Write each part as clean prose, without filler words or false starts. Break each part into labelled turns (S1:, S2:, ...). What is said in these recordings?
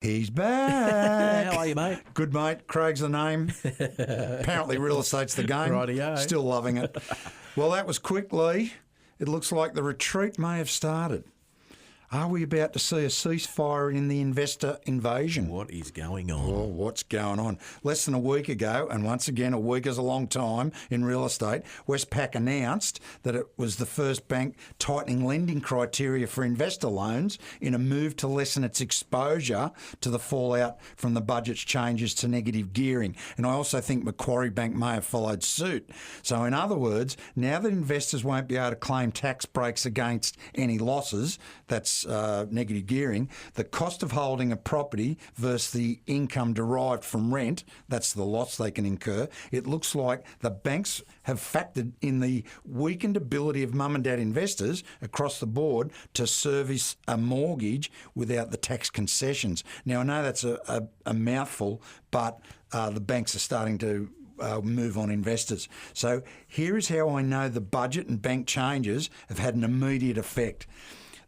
S1: He's back.
S2: How are you, mate?
S1: Good, mate. Craig's the name. Apparently real estate's the game.
S2: Rightio.
S1: Still loving it. Well, that was quick, Lee. It looks like the retreat may have started. Are we about to see a ceasefire in the investor invasion?
S2: What is going on?
S1: Oh, what's going on? Less than a week ago, and once again, a week is a long time in real estate, Westpac announced that it was the first bank tightening lending criteria for investor loans in a move to lessen its exposure to the fallout from the budget's changes to negative gearing. And I also think Macquarie Bank may have followed suit. So in other words, now that investors won't be able to claim tax breaks against any losses, that's negative gearing, the cost of holding a property versus the income derived from rent, that's the loss they can incur, it looks like the banks have factored in the weakened ability of mum and dad investors across the board to service a mortgage without the tax concessions. Now, I know that's a mouthful, but the banks are starting to move on investors. So here is how I know the budget and bank changes have had an immediate effect.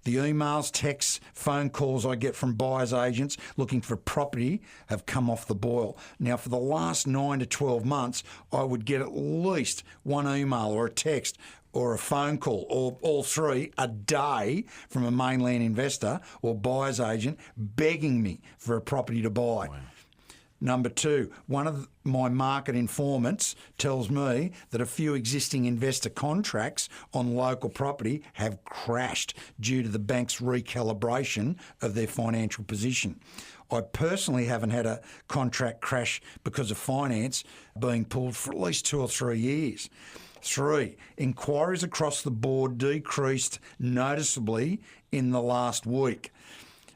S1: The emails, texts, phone calls I get from buyers agents looking for property have come off the boil. Now, for the last 9 to 12 months, I would get at least one email or a text or a phone call, or all three, a day from a mainland investor or buyer's agent begging me for a property to buy. Wow. Number two, one of my market informants tells me that a few existing investor contracts on local property have crashed due to the bank's recalibration of their financial position. I personally haven't had a contract crash because of finance being pulled for at least 2 or 3 years. 3, inquiries across the board decreased noticeably in the last week.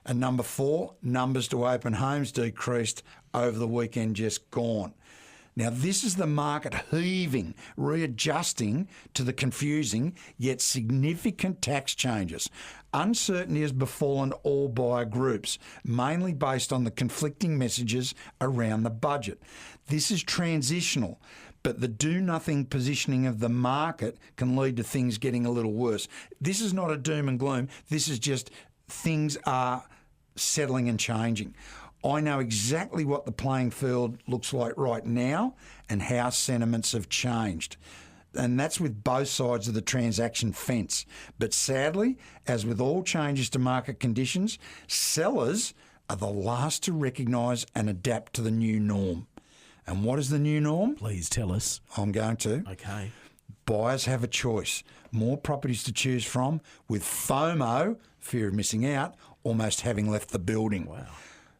S1: And number 4, numbers to open homes decreased over the weekend just gone. Now, this is the market heaving, readjusting to the confusing yet significant tax changes. Uncertainty has befallen all buyer groups, mainly based on the conflicting messages around the budget. This is transitional, but the do-nothing positioning of the market can lead to things getting a little worse. This is not a doom and gloom. This is just things are settling and changing. I know exactly what the playing field looks like right now and how sentiments have changed. And that's with both sides of the transaction fence. But sadly, as with all changes to market conditions, sellers are the last to recognise and adapt to the new norm. And what is the new norm?
S2: Please tell us.
S1: I'm going to.
S2: Okay.
S1: Buyers have a choice. More properties to choose from, with FOMO, fear of missing out, almost having left the building.
S2: Wow.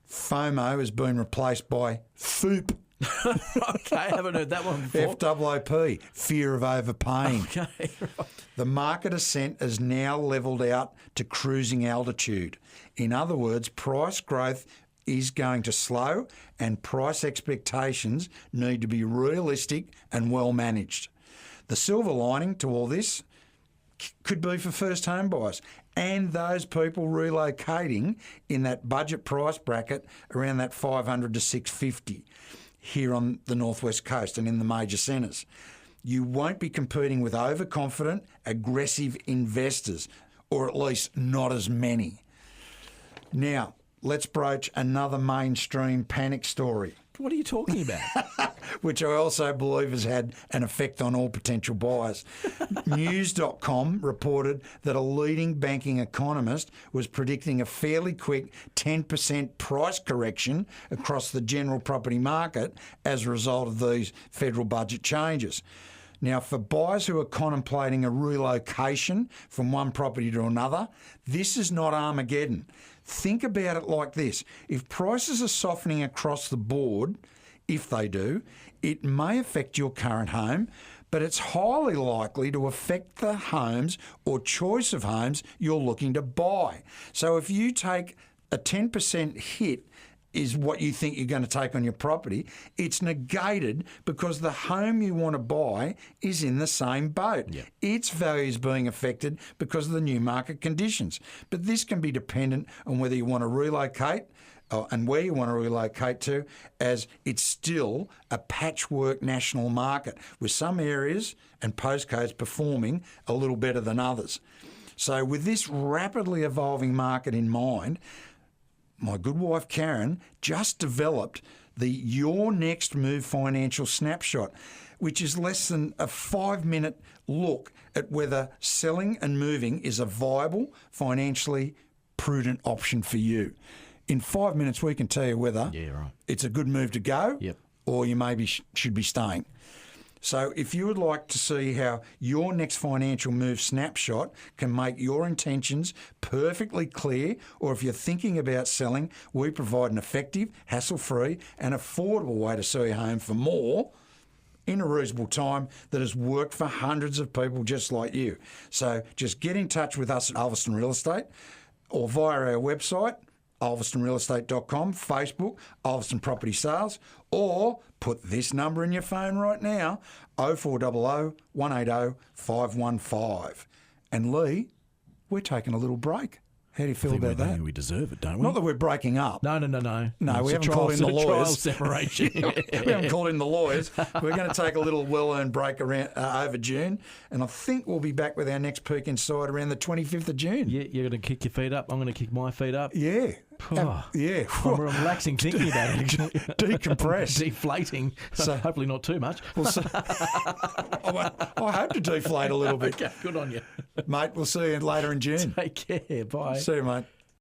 S1: FOMO has been replaced by FOOP.
S2: Okay, I haven't heard that one before.
S1: FOOP, fear of overpaying.
S2: Okay, right.
S1: The market ascent is now levelled out to cruising altitude. In other words, price growth is going to slow and price expectations need to be realistic and well managed. The silver lining to all this could be for first home buyers and those people relocating in that budget price bracket around that 500 to 650 here on the northwest coast and in the major centres. You won't be competing with overconfident, aggressive investors, or at least not as many. Now, let's broach another mainstream panic story.
S2: What are you talking about?
S1: Which I also believe has had an effect on all potential buyers. News.com reported that a leading banking economist was predicting a fairly quick 10% price correction across the general property market as a result of these federal budget changes. Now, for buyers who are contemplating a relocation from one property to another, this is not Armageddon. Think about it like this. If prices are softening across the board, if they do, it may affect your current home, but it's highly likely to affect the homes or choice of homes you're looking to buy. So if you take a 10% hit is what you think you're going to take on your property, it's negated because the home you want to buy is in the same boat.
S2: Yep.
S1: Its value is being affected because of the new market conditions. But this can be dependent on whether you want to relocate and where you want to relocate to, as it's still a patchwork national market with some areas and postcodes performing a little better than others. So with this rapidly evolving market in mind, my good wife Karen just developed the Your Next Move Financial Snapshot, which is less than a 5-minute look at whether selling and moving is a viable, financially prudent option for you. In 5 minutes, we can tell you whether it's a good move to go or you maybe should be staying. So if you would like to see how your next financial move snapshot can make your intentions perfectly clear, or if you're thinking about selling, we provide an effective, hassle-free and affordable way to sell your home for more in a reasonable time that has worked for hundreds of people just like you. So just get in touch with us at Ulverstone Real Estate or via our website, ulverstonrealestate.com, Facebook, Ulverstone Property Sales, or put this number in your phone right now, 0400 180 515. And Lee, we're taking a little break. How do you feel about that?
S2: We deserve it, don't we?
S1: Not that we're breaking up.
S2: No.
S1: No,
S2: It's
S1: we
S2: a
S1: haven't called in the
S2: trial
S1: lawyers.
S2: separation.
S1: We haven't called in the lawyers. We're going to take a little well-earned break around over June, and I think we'll be back with our next Peak Inside around the 25th of June.
S2: Yeah, you're going to kick your feet up. I'm going to kick my feet up.
S1: Yeah. Yeah.
S2: I'm relaxing thinking about it, actually.
S1: Decompress.
S2: Deflating.
S1: So-
S2: Hopefully not too much.
S1: I hope to deflate a little bit.
S2: Okay, good on you.
S1: Mate, we'll see you later in June.
S2: Take care. Bye.
S1: See you, mate.